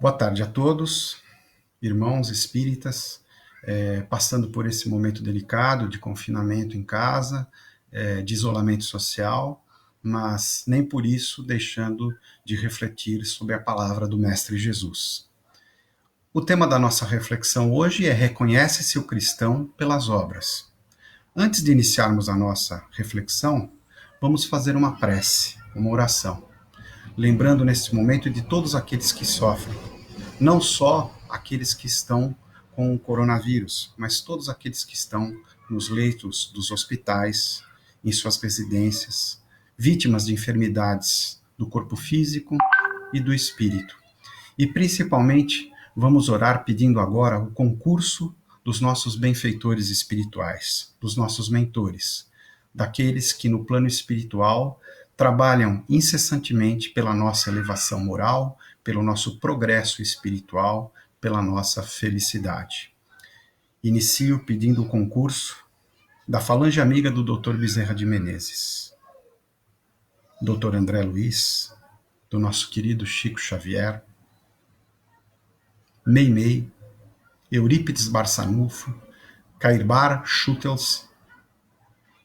Boa tarde a todos, irmãos espíritas, passando por esse momento delicado de confinamento em casa, de isolamento social, mas nem por isso deixando de refletir sobre a palavra do Mestre Jesus. O tema da nossa reflexão hoje é Reconhece-se o cristão pelas obras. Antes de iniciarmos a nossa reflexão, vamos fazer uma prece, uma oração, lembrando neste momento de todos aqueles que sofrem, não só aqueles que estão com o coronavírus, mas todos aqueles que estão nos leitos dos hospitais, em suas residências, vítimas de enfermidades do corpo físico e do espírito. E principalmente, vamos orar pedindo agora o concurso dos nossos benfeitores espirituais, dos nossos mentores, daqueles que no plano espiritual trabalham incessantemente pela nossa elevação moral, pelo nosso progresso espiritual, pela nossa felicidade. Inicio pedindo o concurso da falange amiga do Dr. Bezerra de Menezes, Dr. André Luiz, do nosso querido Chico Xavier, Meimei, Eurípides Barçanufo, Cairbar Schüttels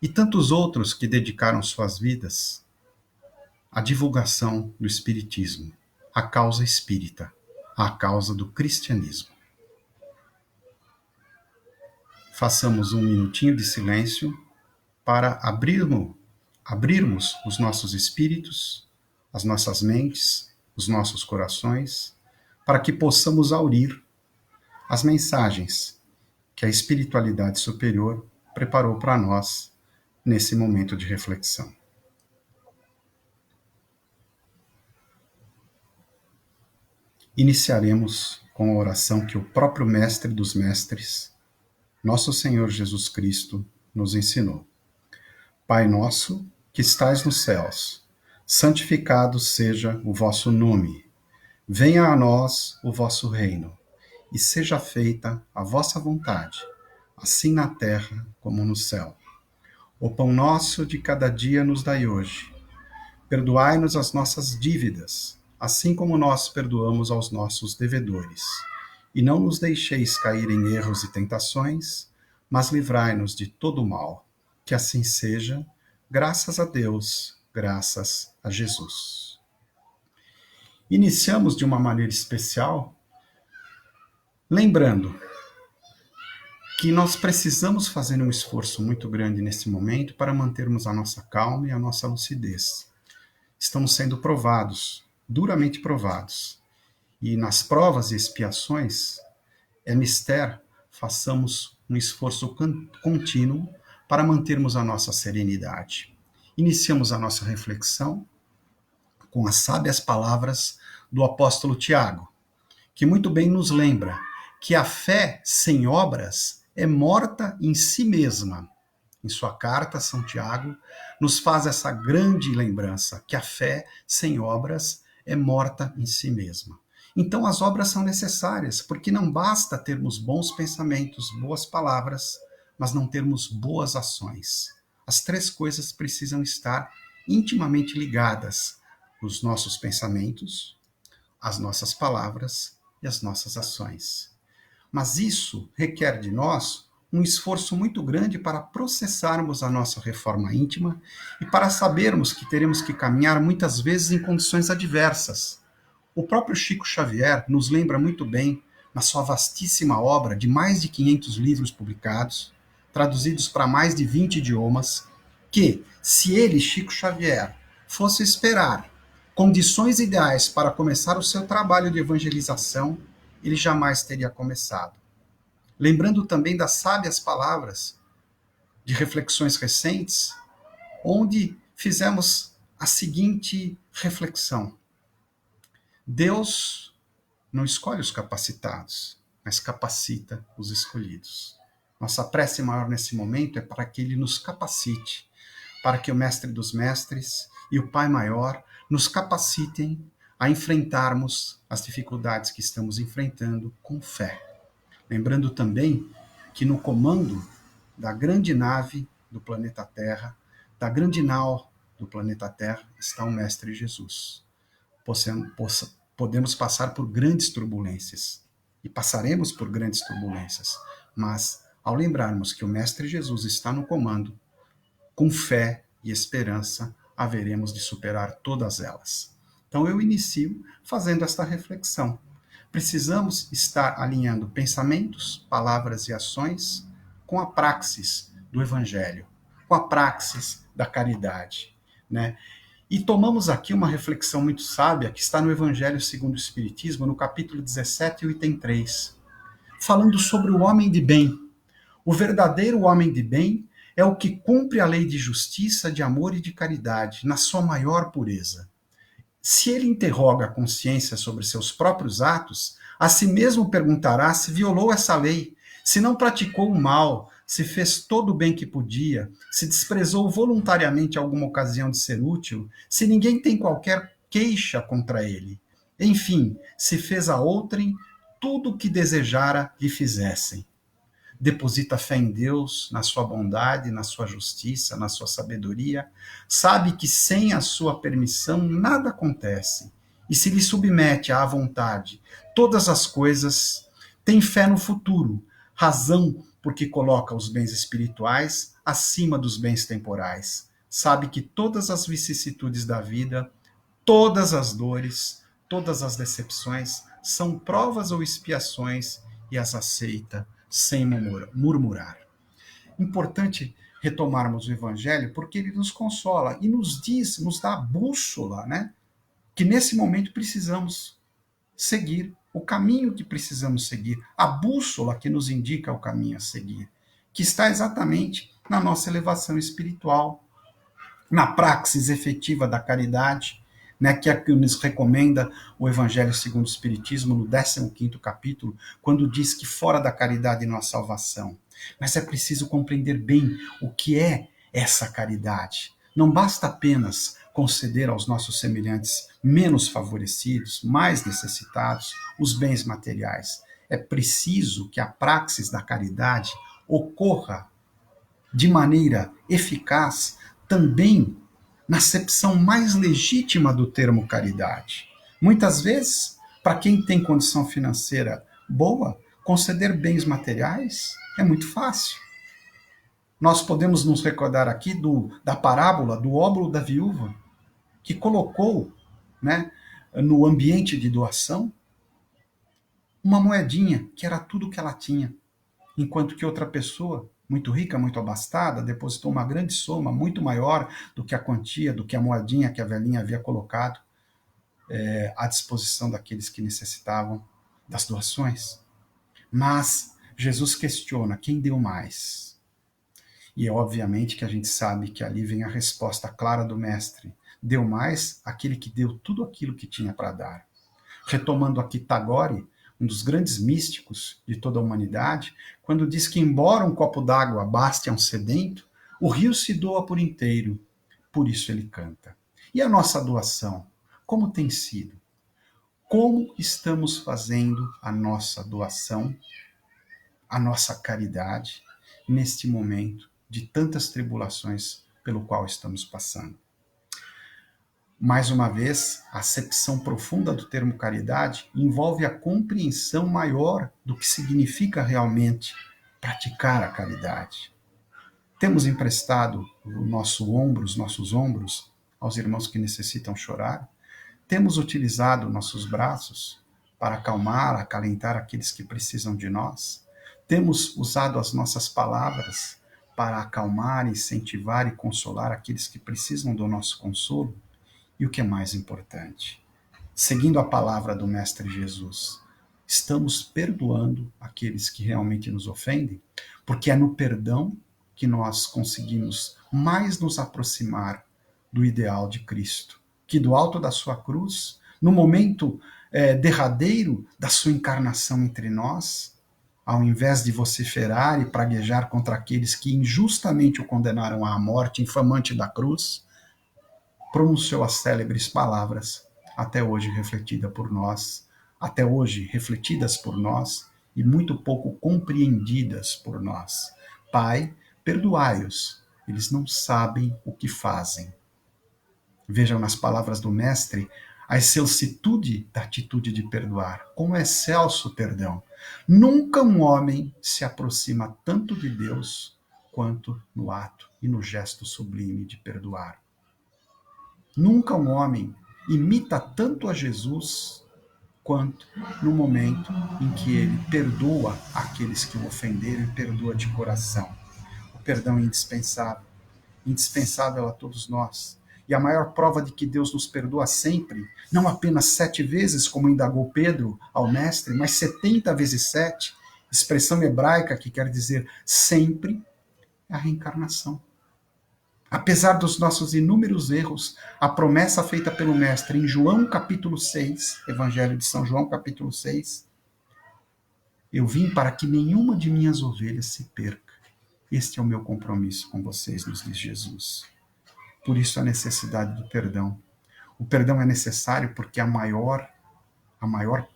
e tantos outros que dedicaram suas vidas à divulgação do espiritismo, à causa espírita, à causa do cristianismo. Façamos um minutinho de silêncio para abrirmos os nossos espíritos, as nossas mentes, os nossos corações, para que possamos aurir as mensagens que a espiritualidade superior preparou para nós nesse momento de reflexão. Iniciaremos com a oração que o próprio Mestre dos Mestres, nosso Senhor Jesus Cristo, nos ensinou. Pai nosso, que estais nos céus, santificado seja o vosso nome. Venha a nós o vosso reino, e seja feita a vossa vontade, assim na terra como no céu. O pão nosso de cada dia nos dai hoje. Perdoai-nos as nossas dívidas, assim como nós perdoamos aos nossos devedores. E não nos deixeis cair em erros e tentações, mas livrai-nos de todo o mal. Que assim seja, graças a Deus, graças a Jesus. Iniciamos de uma maneira especial, lembrando que nós precisamos fazer um esforço muito grande nesse momento para mantermos a nossa calma e a nossa lucidez. Estamos sendo provados, duramente provados. E nas provas e expiações, é mister façamos um esforço contínuo para mantermos a nossa serenidade. Iniciamos a nossa reflexão com as sábias palavras do apóstolo Tiago, que muito bem nos lembra que a fé sem obras é morta em si mesma. Em sua carta, São Tiago nos faz essa grande lembrança, que a fé sem obras é morta em si mesma. Então as obras são necessárias, porque não basta termos bons pensamentos, boas palavras, mas não termos boas ações. As três coisas precisam estar intimamente ligadas: os nossos pensamentos, as nossas palavras e as nossas ações. Mas isso requer de nós um esforço muito grande para processarmos a nossa reforma íntima e para sabermos que teremos que caminhar muitas vezes em condições adversas. O próprio Chico Xavier nos lembra muito bem, na sua vastíssima obra de mais de 500 livros publicados, traduzidos para mais de 20 idiomas, que, se ele, Chico Xavier, fosse esperar condições ideais para começar o seu trabalho de evangelização, ele jamais teria começado. Lembrando também das sábias palavras de reflexões recentes, onde fizemos a seguinte reflexão: Deus não escolhe os capacitados, mas capacita os escolhidos. Nossa prece maior nesse momento é para que Ele nos capacite, para que o Mestre dos Mestres e o Pai Maior nos capacitem a enfrentarmos as dificuldades que estamos enfrentando com fé. Lembrando também que no comando da grande nave do planeta Terra, da grande nau do planeta Terra, está o Mestre Jesus. Podemos passar por grandes turbulências, e passaremos por grandes turbulências, mas ao lembrarmos que o Mestre Jesus está no comando, com fé e esperança, haveremos de superar todas elas. Então eu inicio fazendo esta reflexão. Precisamos estar alinhando pensamentos, palavras e ações com a praxis do Evangelho, com a praxis da caridade, né? E tomamos aqui uma reflexão muito sábia que está no Evangelho segundo o Espiritismo, no capítulo 17, item 3, falando sobre o homem de bem. O verdadeiro homem de bem é o que cumpre a lei de justiça, de amor e de caridade, na sua maior pureza. Se ele interroga a consciência sobre seus próprios atos, a si mesmo perguntará se violou essa lei, se não praticou o mal, se fez todo o bem que podia, se desprezou voluntariamente alguma ocasião de ser útil, se ninguém tem qualquer queixa contra ele. Enfim, se fez a outrem tudo o que desejara lhe fizessem. Deposita fé em Deus, na sua bondade, na sua justiça, na sua sabedoria, sabe que sem a sua permissão nada acontece, e se lhe submete à vontade todas as coisas, tem fé no futuro, razão porque coloca os bens espirituais acima dos bens temporais, sabe que todas as vicissitudes da vida, todas as dores, todas as decepções são provas ou expiações e as aceita sem murmurar. Importante retomarmos o Evangelho porque ele nos consola e nos diz, nos dá a bússola, né? Que nesse momento precisamos seguir, o caminho que precisamos seguir, a bússola que nos indica o caminho a seguir, que está exatamente na nossa elevação espiritual, na praxis efetiva da caridade, né, que é a que nos recomenda o Evangelho segundo o Espiritismo, no 15º capítulo, quando diz que fora da caridade não há salvação. Mas é preciso compreender bem o que é essa caridade. Não basta apenas conceder aos nossos semelhantes menos favorecidos, mais necessitados, os bens materiais. É preciso que a praxis da caridade ocorra de maneira eficaz também na acepção mais legítima do termo caridade. Muitas vezes, para quem tem condição financeira boa, conceder bens materiais é muito fácil. Nós podemos nos recordar aqui da parábola do óbolo da viúva, que colocou, né, no ambiente de doação uma moedinha, que era tudo que ela tinha, enquanto que outra pessoa, muito rica, muito abastada, depositou uma grande soma, muito maior do que a quantia, do que a moedinha que a velhinha havia colocado à disposição daqueles que necessitavam das doações. Mas Jesus questiona quem deu mais. E é obviamente que a gente sabe que ali vem a resposta clara do Mestre. Deu mais aquele que deu tudo aquilo que tinha para dar. Retomando aqui Tagore, um dos grandes místicos de toda a humanidade, quando diz que embora um copo d'água baste a um sedento, o rio se doa por inteiro, por isso ele canta. E a nossa doação, como tem sido? Como estamos fazendo a nossa doação, a nossa caridade, neste momento de tantas tribulações pelo qual estamos passando? Mais uma vez, a acepção profunda do termo caridade envolve a compreensão maior do que significa realmente praticar a caridade. Temos emprestado os nossos ombros aos irmãos que necessitam chorar? Temos utilizado nossos braços para acalmar, acalentar aqueles que precisam de nós? Temos usado as nossas palavras para acalmar, incentivar e consolar aqueles que precisam do nosso consolo? E o que é mais importante, seguindo a palavra do Mestre Jesus, estamos perdoando aqueles que realmente nos ofendem? Porque é no perdão que nós conseguimos mais nos aproximar do ideal de Cristo, que do alto da sua cruz, no momento derradeiro da sua encarnação entre nós, ao invés de vociferar e praguejar contra aqueles que injustamente o condenaram à morte infamante da cruz, pronunciou as célebres palavras, até hoje refletidas por nós, e muito pouco compreendidas por nós. Pai, perdoai-os, eles não sabem o que fazem. Vejam nas palavras do Mestre a excelsitude da atitude de perdoar. Como é excelso o perdão. Nunca um homem se aproxima tanto de Deus quanto no ato e no gesto sublime de perdoar. Nunca um homem imita tanto a Jesus quanto no momento em que ele perdoa aqueles que o ofenderam e perdoa de coração. O perdão é indispensável, indispensável a todos nós. E a maior prova de que Deus nos perdoa sempre, não apenas 7 vezes, como indagou Pedro ao mestre, mas 70 vezes 7, expressão hebraica que quer dizer sempre, é a reencarnação. Apesar dos nossos inúmeros erros, a promessa feita pelo mestre em João capítulo 6, Evangelho de São João capítulo 6, eu vim para que nenhuma de minhas ovelhas se perca. Este é o meu compromisso com vocês, nos diz Jesus. Por isso a necessidade do perdão. O perdão é necessário porque a maior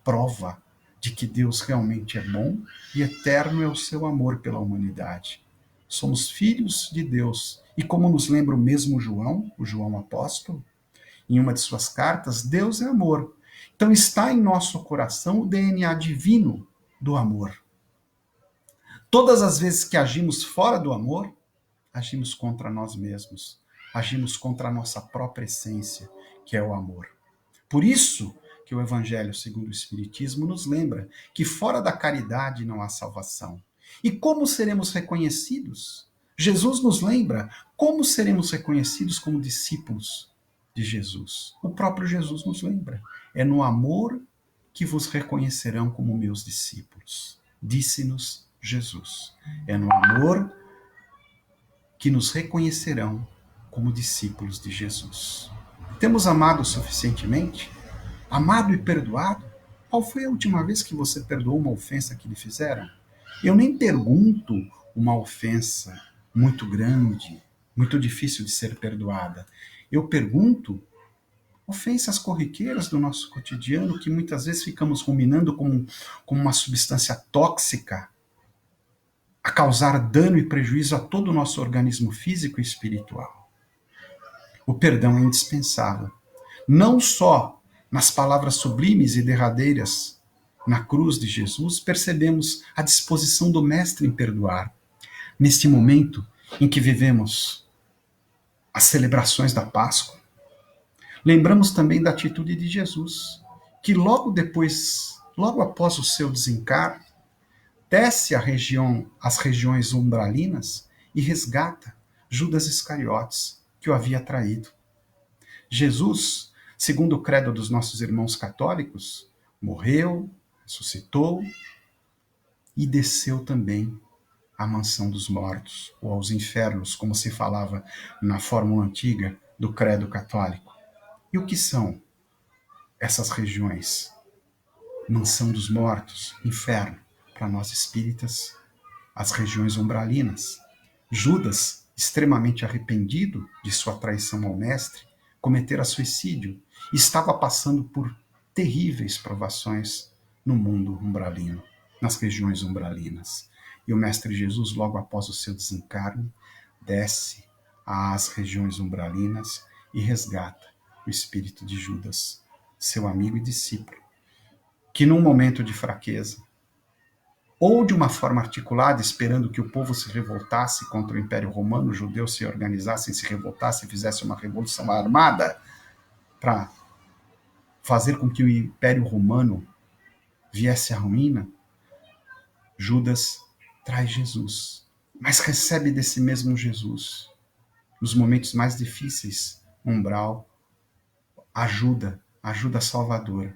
prova de que Deus realmente é bom e eterno é o seu amor pela humanidade. Somos filhos de Deus. E como nos lembra o mesmo João, o João apóstolo, em uma de suas cartas, Deus é amor. Então está em nosso coração o DNA divino do amor. Todas as vezes que agimos fora do amor, agimos contra nós mesmos. Agimos contra a nossa própria essência, que é o amor. Por isso que o Evangelho segundo o Espiritismo nos lembra que fora da caridade não há salvação. E como seremos reconhecidos? Jesus nos lembra como seremos reconhecidos como discípulos de Jesus. O próprio Jesus nos lembra. É no amor que vos reconhecerão como meus discípulos. Disse-nos Jesus. É no amor que nos reconhecerão como discípulos de Jesus. Temos amado suficientemente? Amado e perdoado? Qual foi a última vez que você perdoou uma ofensa que lhe fizeram? Eu nem pergunto uma ofensa muito grande, muito difícil de ser perdoada. Eu pergunto ofensas corriqueiras do nosso cotidiano que muitas vezes ficamos ruminando como uma substância tóxica a causar dano e prejuízo a todo o nosso organismo físico e espiritual. O perdão é indispensável. Não só nas palavras sublimes e derradeiras na cruz de Jesus, percebemos a disposição do Mestre em perdoar. Neste momento em que vivemos as celebrações da Páscoa, lembramos também da atitude de Jesus, que logo após o seu desencarne, desce às regiões umbralinas e resgata Judas Iscariotes, que o havia traído. Jesus, segundo o credo dos nossos irmãos católicos, morreu, ressuscitou e desceu também à mansão dos mortos, ou aos infernos, como se falava na fórmula antiga do credo católico. E o que são essas regiões? Mansão dos mortos, inferno. Para nós espíritas, as regiões umbralinas. Judas, extremamente arrependido de sua traição ao mestre, cometera suicídio e estava passando por terríveis provações no mundo umbralino, nas regiões umbralinas. E o mestre Jesus, logo após o seu desencarne, desce às regiões umbralinas e resgata o espírito de Judas, seu amigo e discípulo, que num momento de fraqueza, ou de uma forma articulada, esperando que o povo se revoltasse contra o Império Romano, os judeus se organizassem, se revoltassem, fizessem uma revolução armada para fazer com que o Império Romano viesse à ruína, Judas traz Jesus, mas recebe desse mesmo Jesus, nos momentos mais difíceis, umbral, ajuda salvadora.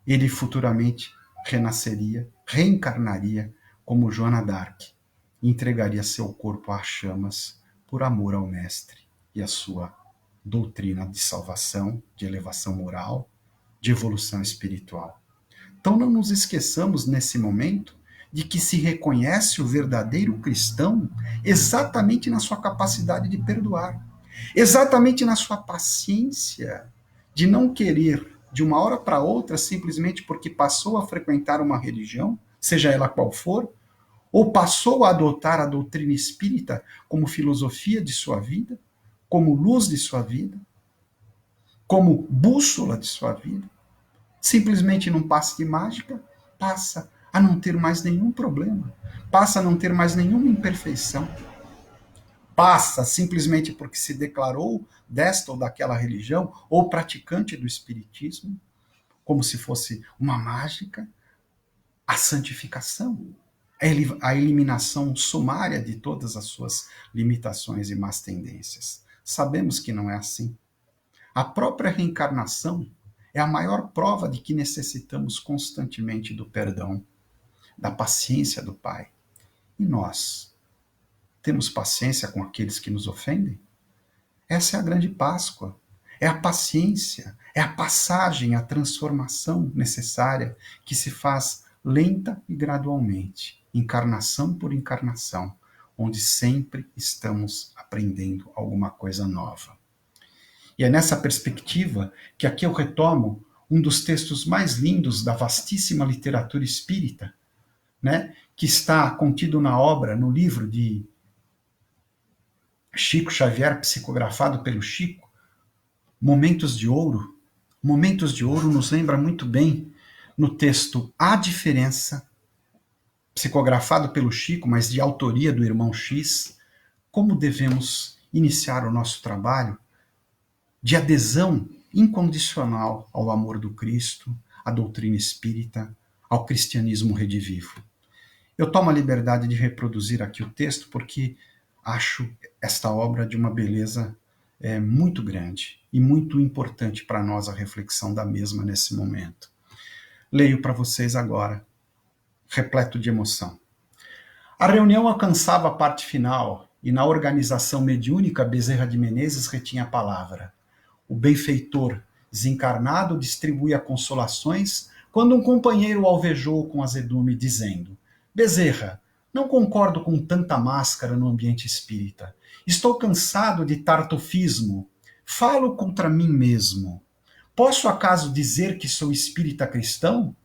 Ele futuramente renasceria, reencarnaria como Joana d'Arc e entregaria seu corpo às chamas por amor ao Mestre e à sua doutrina de salvação, de elevação moral, de evolução espiritual. Então não nos esqueçamos nesse momento de que se reconhece o verdadeiro cristão exatamente na sua capacidade de perdoar, exatamente na sua paciência de não querer de uma hora para outra, simplesmente porque passou a frequentar uma religião, seja ela qual for, ou passou a adotar a doutrina espírita como filosofia de sua vida, como luz de sua vida, como bússola de sua vida, simplesmente num passe de mágica, passa a não ter mais nenhum problema, passa a não ter mais nenhuma imperfeição, passa simplesmente porque se declarou desta ou daquela religião ou praticante do espiritismo, como se fosse uma mágica, a santificação, a eliminação sumária de todas as suas limitações e más tendências. Sabemos que não é assim. A própria reencarnação é a maior prova de que necessitamos constantemente do perdão, da paciência do Pai. E nós temos paciência com aqueles que nos ofendem? Essa é a grande Páscoa. É a paciência, é a passagem, a transformação necessária que se faz lenta e gradualmente, encarnação por encarnação, onde sempre estamos aprendendo alguma coisa nova. E é nessa perspectiva que aqui eu retomo um dos textos mais lindos da vastíssima literatura espírita, né, que está contido na obra, no livro de Chico Xavier, psicografado pelo Chico, Momentos de Ouro. Momentos de Ouro nos lembra muito bem, no texto A Diferença, psicografado pelo Chico, mas de autoria do irmão X, como devemos iniciar o nosso trabalho de adesão incondicional ao amor do Cristo, à doutrina espírita, ao cristianismo redivivo. Eu tomo a liberdade de reproduzir aqui o texto porque acho esta obra de uma beleza muito grande e muito importante para nós a reflexão da mesma nesse momento. Leio para vocês agora, repleto de emoção. A reunião alcançava a parte final e na organização mediúnica Bezerra de Menezes retinha a palavra. O benfeitor desencarnado distribuía consolações quando um companheiro o alvejou com azedume, dizendo: Bezerra, não concordo com tanta máscara no ambiente espírita. Estou cansado de tartufismo. Falo contra mim mesmo. Posso acaso dizer que sou espírita cristão?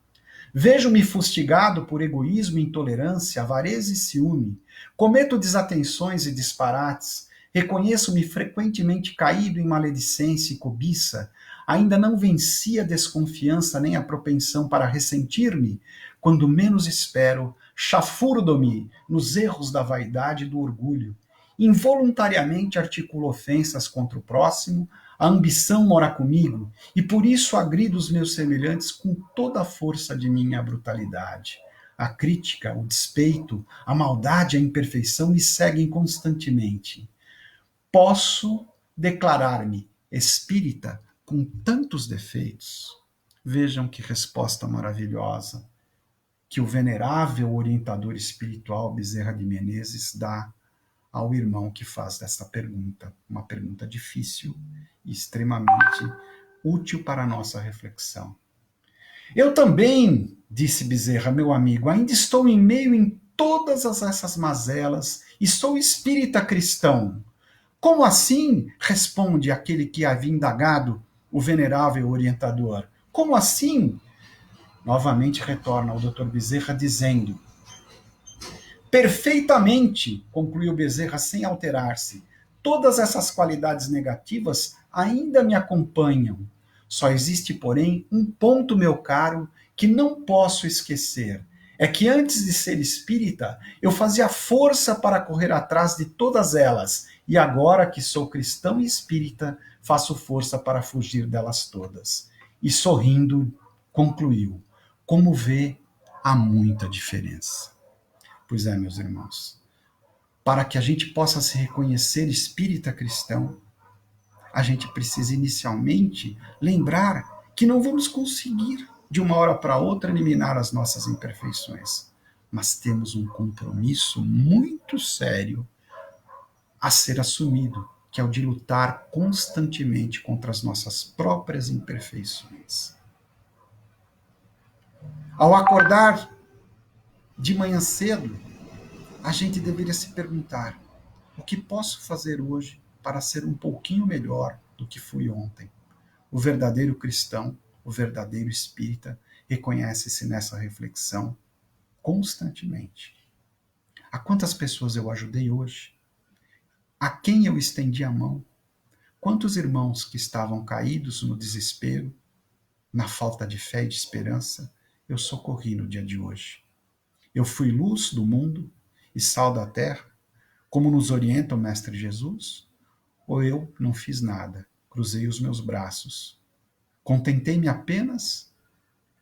Vejo-me fustigado por egoísmo, intolerância, avareza e ciúme. Cometo desatenções e disparates. Reconheço-me frequentemente caído em maledicência e cobiça. Ainda não venci a desconfiança nem a propensão para ressentir-me. Quando menos espero, chafurdo-me nos erros da vaidade e do orgulho. Involuntariamente articulo ofensas contra o próximo, a ambição mora comigo, e por isso agrido os meus semelhantes com toda a força de minha brutalidade. A crítica, o despeito, a maldade e a imperfeição me seguem constantemente. Posso declarar-me espírita com tantos defeitos? Vejam que resposta maravilhosa que o venerável orientador espiritual Bezerra de Menezes dá ao irmão que faz desta pergunta, uma pergunta difícil e extremamente útil para a nossa reflexão. Eu também, disse Bezerra, meu amigo, ainda estou em meio em todas essas mazelas e sou espírita cristão. Como assim? Responde aquele que havia indagado o venerável orientador. Como assim? Novamente retorna o Dr. Bezerra dizendo: perfeitamente, concluiu Bezerra sem alterar-se. Todas essas qualidades negativas ainda me acompanham. Só existe, porém, um ponto, meu caro, que não posso esquecer. É que antes de ser espírita, eu fazia força para correr atrás de todas elas, e agora que sou cristão e espírita, faço força para fugir delas todas. E sorrindo, concluiu: como vê, há muita diferença. Pois é, meus irmãos, para que a gente possa se reconhecer espírita cristão, a gente precisa inicialmente lembrar que não vamos conseguir de uma hora para outra eliminar as nossas imperfeições, mas temos um compromisso muito sério a ser assumido, que é o de lutar constantemente contra as nossas próprias imperfeições. Ao acordar de manhã cedo, a gente deveria se perguntar: o que posso fazer hoje para ser um pouquinho melhor do que fui ontem? O verdadeiro cristão, o verdadeiro espírita, reconhece-se nessa reflexão constantemente. A quantas pessoas eu ajudei hoje? A quem eu estendi a mão? Quantos irmãos que estavam caídos no desespero, na falta de fé e de esperança, eu socorri no dia de hoje. Eu fui luz do mundo e sal da terra, como nos orienta o Mestre Jesus? Ou eu não fiz nada, cruzei os meus braços, contentei-me apenas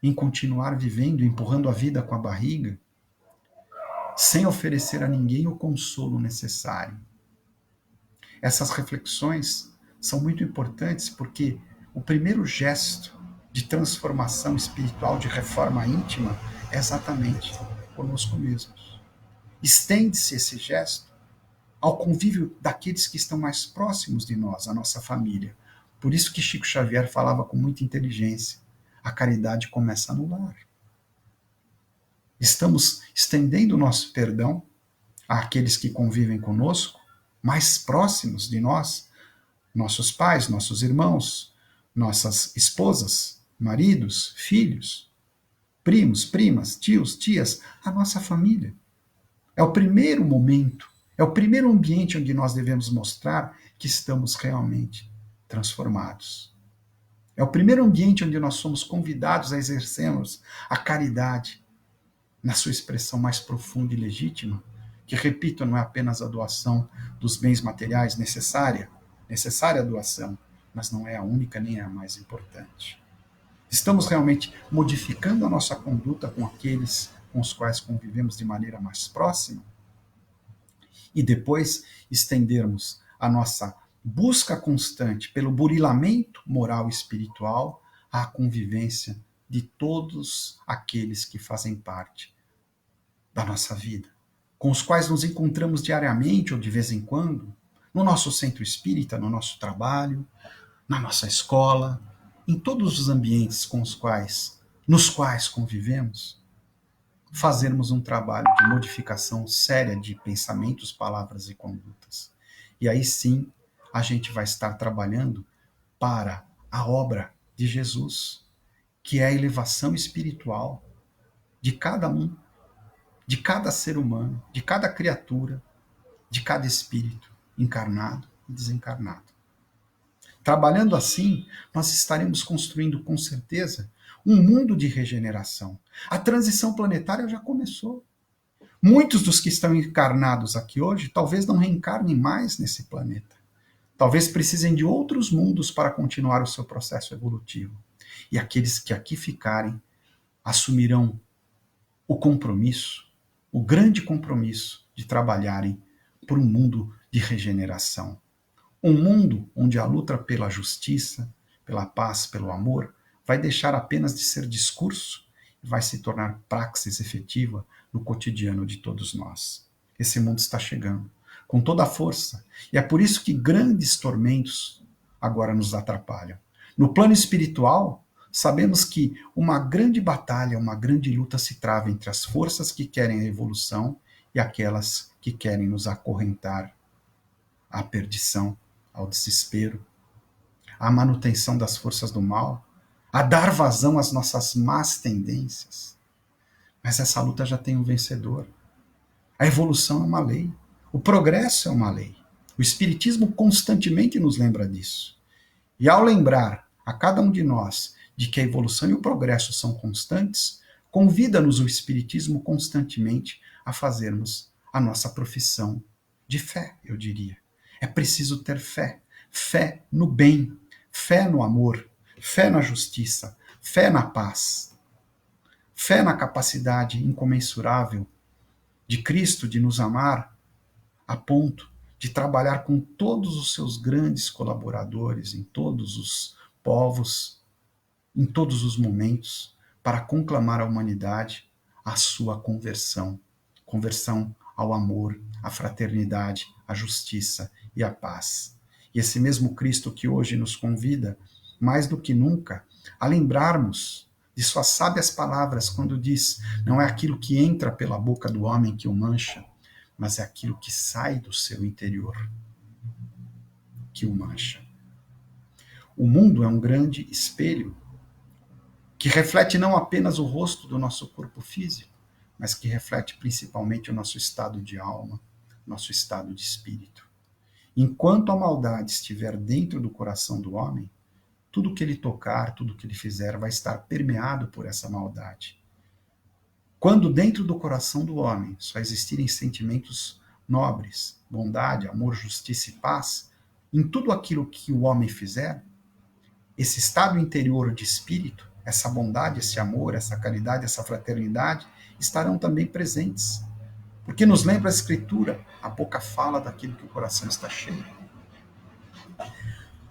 em continuar vivendo, empurrando a vida com a barriga, sem oferecer a ninguém o consolo necessário? Essas reflexões são muito importantes porque o primeiro gesto de transformação espiritual, de reforma íntima, é exatamente conosco mesmos. Estende-se esse gesto ao convívio daqueles que estão mais próximos de nós, a nossa família. Por isso que Chico Xavier falava com muita inteligência: a caridade começa no lar. Estamos estendendo o nosso perdão àqueles que convivem conosco, mais próximos de nós, nossos pais, nossos irmãos, nossas esposas, maridos, filhos, primos, primas, tios, tias, a nossa família. É o primeiro momento, é o primeiro ambiente onde nós devemos mostrar que estamos realmente transformados. É o primeiro ambiente onde nós somos convidados a exercermos a caridade na sua expressão mais profunda e legítima, que, repito, não é apenas a doação dos bens materiais necessária a doação, mas não é a única nem a mais importante. Estamos realmente modificando a nossa conduta com aqueles com os quais convivemos de maneira mais próxima? E depois estendermos a nossa busca constante pelo burilamento moral e espiritual à convivência de todos aqueles que fazem parte da nossa vida, com os quais nos encontramos diariamente ou de vez em quando, no nosso centro espírita, no nosso trabalho, na nossa escola, em todos os ambientes nos quais convivemos, fazermos um trabalho de modificação séria de pensamentos, palavras e condutas. E aí sim, a gente vai estar trabalhando para a obra de Jesus, que é a elevação espiritual de cada um, de cada ser humano, de cada criatura, de cada espírito, encarnado e desencarnado. Trabalhando assim, nós estaremos construindo com certeza um mundo de regeneração. A transição planetária já começou. Muitos dos que estão encarnados aqui hoje talvez não reencarnem mais nesse planeta. Talvez precisem de outros mundos para continuar o seu processo evolutivo. E aqueles que aqui ficarem assumirão o compromisso, o grande compromisso de trabalharem por um mundo de regeneração. Um mundo onde a luta pela justiça, pela paz, pelo amor, vai deixar apenas de ser discurso e vai se tornar praxis efetiva no cotidiano de todos nós. Esse mundo está chegando com toda a força, e é por isso que grandes tormentos agora nos atrapalham. No plano espiritual, sabemos que uma grande batalha, uma grande luta se trava entre as forças que querem a evolução e aquelas que querem nos acorrentar à perdição, ao desespero, à manutenção das forças do mal, a dar vazão às nossas más tendências. Mas essa luta já tem um vencedor. A evolução é uma lei. O progresso é uma lei. O Espiritismo constantemente nos lembra disso. E ao lembrar a cada um de nós de que a evolução e o progresso são constantes, convida-nos o Espiritismo constantemente a fazermos a nossa profissão de fé, eu diria. É preciso ter fé. Fé no bem, fé no amor, fé na justiça, fé na paz, fé na capacidade incomensurável de Cristo de nos amar a ponto de trabalhar com todos os seus grandes colaboradores em todos os povos, em todos os momentos, para conclamar à humanidade a sua conversão. Conversão ao amor, à fraternidade, à justiça e à paz. E esse mesmo Cristo que hoje nos convida, mais do que nunca, a lembrarmos de suas sábias palavras quando diz: não é aquilo que entra pela boca do homem que o mancha, mas é aquilo que sai do seu interior que o mancha. O mundo é um grande espelho que reflete não apenas o rosto do nosso corpo físico, mas que reflete principalmente o nosso estado de alma, nosso estado de espírito. Enquanto a maldade estiver dentro do coração do homem, tudo que ele tocar, tudo que ele fizer vai estar permeado por essa maldade. Quando dentro do coração do homem só existirem sentimentos nobres, bondade, amor, justiça e paz, em tudo aquilo que o homem fizer, esse estado interior de espírito, essa bondade, esse amor, essa caridade, essa fraternidade, estarão também presentes. Porque nos lembra a Escritura, a boca fala daquilo que o coração está cheio.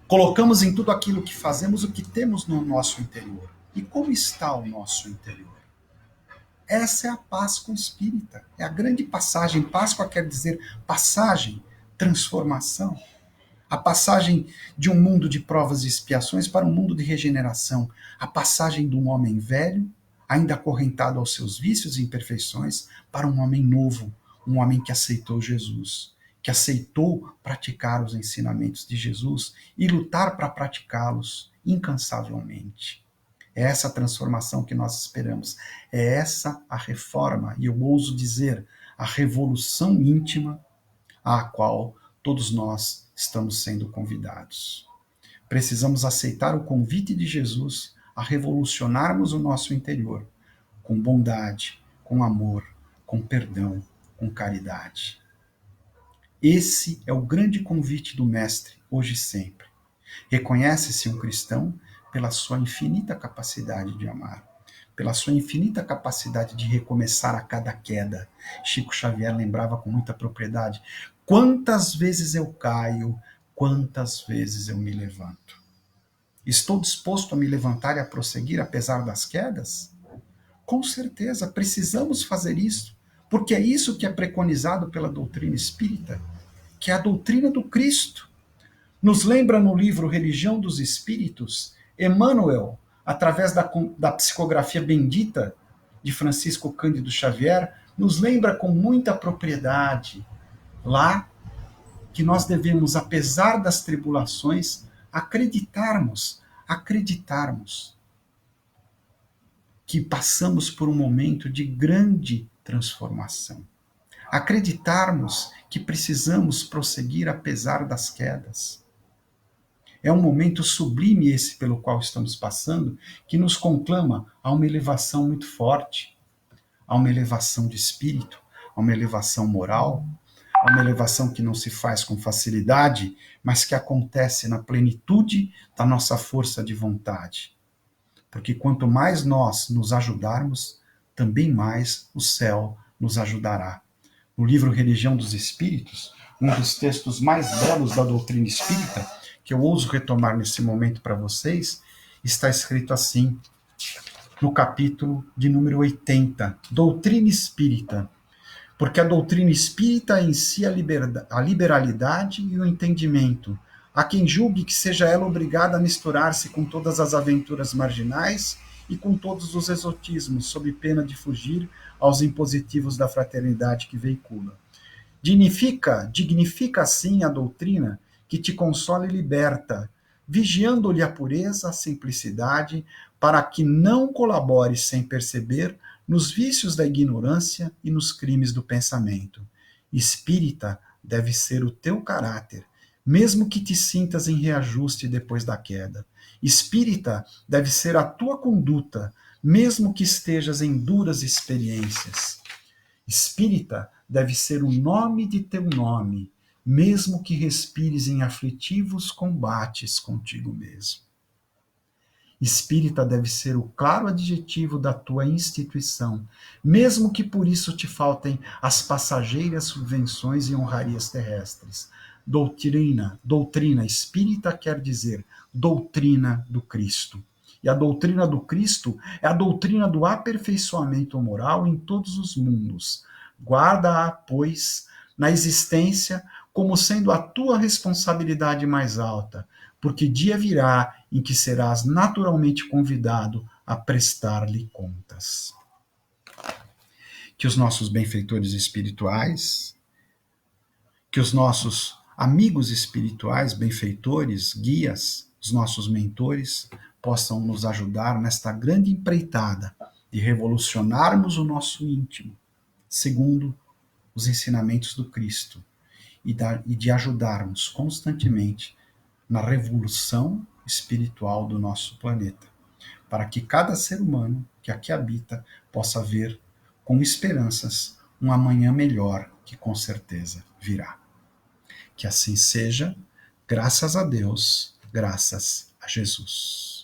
Colocamos em tudo aquilo que fazemos o que temos no nosso interior. E como está o nosso interior? Essa é a Páscoa espírita. É a grande passagem. Páscoa quer dizer passagem, transformação. A passagem de um mundo de provas e expiações para um mundo de regeneração. A passagem de um homem velho, ainda acorrentado aos seus vícios e imperfeições, para um homem novo, um homem que aceitou Jesus, que aceitou praticar os ensinamentos de Jesus e lutar para praticá-los incansavelmente. É essa transformação que nós esperamos. É essa a reforma, e eu ouso dizer, a revolução íntima à qual todos nós estamos sendo convidados. Precisamos aceitar o convite de Jesus a revolucionarmos o nosso interior com bondade, com amor, com perdão, com caridade. Esse é o grande convite do Mestre, hoje e sempre. Reconhece-se um cristão pela sua infinita capacidade de amar, pela sua infinita capacidade de recomeçar a cada queda. Chico Xavier lembrava com muita propriedade: quantas vezes eu caio, quantas vezes eu me levanto. Estou disposto a me levantar e a prosseguir apesar das quedas? Com certeza, precisamos fazer isso, porque é isso que é preconizado pela doutrina espírita, que é a doutrina do Cristo. Nos lembra no livro Religião dos Espíritos, Emmanuel, através da psicografia bendita de Francisco Cândido Xavier, nos lembra com muita propriedade lá que nós devemos, apesar das tribulações, acreditarmos que passamos por um momento de grande transformação. Acreditarmos que precisamos prosseguir apesar das quedas. É um momento sublime esse pelo qual estamos passando, que nos conclama a uma elevação muito forte, a uma elevação de espírito, a uma elevação moral, a uma elevação que não se faz com facilidade, mas que acontece na plenitude da nossa força de vontade. Porque quanto mais nós nos ajudarmos, também mais o céu nos ajudará. No livro Religião dos Espíritos, um dos textos mais belos da doutrina espírita, que eu ouso retomar nesse momento para vocês, está escrito assim, no capítulo de número 80, Doutrina Espírita. Porque a doutrina espírita é em si a liberalidade e o entendimento. Há quem julgue que seja ela obrigada a misturar-se com todas as aventuras marginais e com todos os exotismos, sob pena de fugir aos impositivos da fraternidade que veicula. Dignifica assim a doutrina que te consola e liberta, vigiando-lhe a pureza, a simplicidade, para que não colabores sem perceber nos vícios da ignorância e nos crimes do pensamento. Espírita deve ser o teu caráter, mesmo que te sintas em reajuste depois da queda. Espírita deve ser a tua conduta, mesmo que estejas em duras experiências. Espírita deve ser o nome de teu nome, mesmo que respires em aflitivos combates contigo mesmo. Espírita deve ser o claro adjetivo da tua instituição, mesmo que por isso te faltem as passageiras subvenções e honrarias terrestres. Doutrina espírita quer dizer doutrina do Cristo. E a doutrina do Cristo é a doutrina do aperfeiçoamento moral em todos os mundos. Guarda-a, pois, na existência como sendo a tua responsabilidade mais alta, porque dia virá em que serás naturalmente convidado a prestar-lhe contas. Que os nossos benfeitores espirituais, que os nossos amigos espirituais, benfeitores, guias, os nossos mentores, possam nos ajudar nesta grande empreitada de revolucionarmos o nosso íntimo, segundo os ensinamentos do Cristo, e de ajudarmos constantemente na revolução espiritual do nosso planeta, para que cada ser humano que aqui habita possa ver com esperanças um amanhã melhor que com certeza virá. Que assim seja, graças a Deus, graças a Jesus.